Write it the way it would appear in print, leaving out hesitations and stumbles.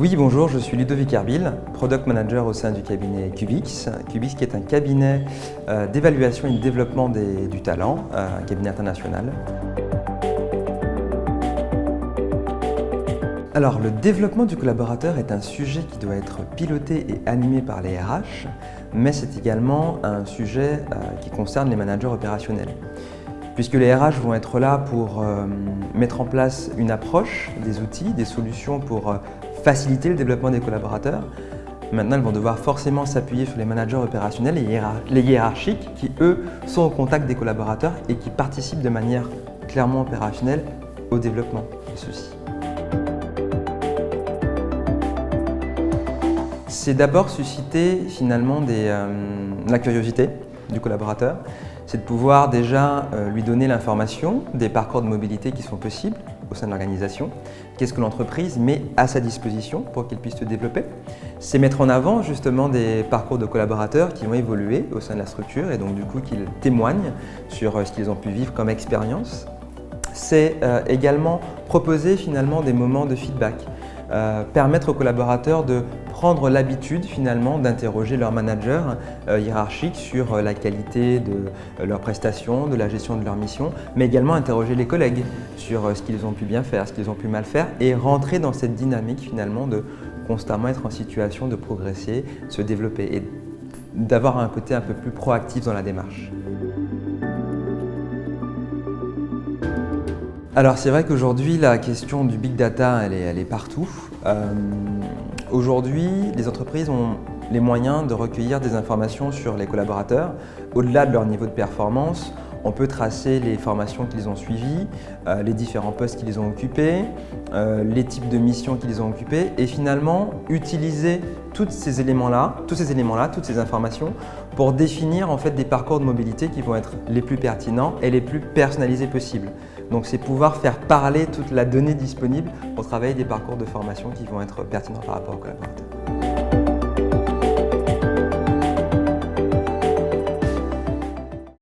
Oui, bonjour, je suis Ludovic Herbil, Product Manager au sein du cabinet Cubix. Cubix qui est un cabinet d'évaluation et de développement du talent, un cabinet international. Alors, le développement du collaborateur est un sujet qui doit être piloté et animé par les RH, mais c'est également un sujet qui concerne les managers opérationnels. Puisque les RH vont être là pour mettre en place une approche, des outils, des solutions pour faciliter le développement des collaborateurs. Maintenant, ils vont devoir forcément s'appuyer sur les managers opérationnels et les hiérarchiques qui, eux, sont au contact des collaborateurs et qui participent de manière clairement opérationnelle au développement de ceux-ci. C'est d'abord susciter finalement la curiosité du collaborateur. C'est de pouvoir déjà lui donner l'information des parcours de mobilité qui sont possibles au sein de l'organisation. Qu'est-ce que l'entreprise met à sa disposition pour qu'il puisse se développer? C'est mettre en avant justement des parcours de collaborateurs qui vont évoluer au sein de la structure et donc du coup qu'ils témoignent sur ce qu'ils ont pu vivre comme expérience. C'est également proposer finalement des moments de feedback. Permettre aux collaborateurs de prendre l'habitude finalement d'interroger leur manager hiérarchique sur la qualité de leurs prestations, de la gestion de leur mission, mais également interroger les collègues sur ce qu'ils ont pu bien faire, ce qu'ils ont pu mal faire et rentrer dans cette dynamique finalement de constamment être en situation de progresser, de se développer et d'avoir un côté un peu plus proactif dans la démarche. Alors c'est vrai qu'aujourd'hui la question du big data elle est partout. Aujourd'hui les entreprises ont les moyens de recueillir des informations sur les collaborateurs. Au-delà de leur niveau de performance, on peut tracer les formations qu'ils ont suivies, les différents postes qu'ils ont occupés, les types de missions qu'ils ont occupées et finalement utiliser tous ces éléments-là, toutes ces informations pour définir en fait des parcours de mobilité qui vont être les plus pertinents et les plus personnalisés possibles. Donc c'est pouvoir faire parler toute la donnée disponible pour travailler des parcours de formation qui vont être pertinents par rapport aux collaborateurs.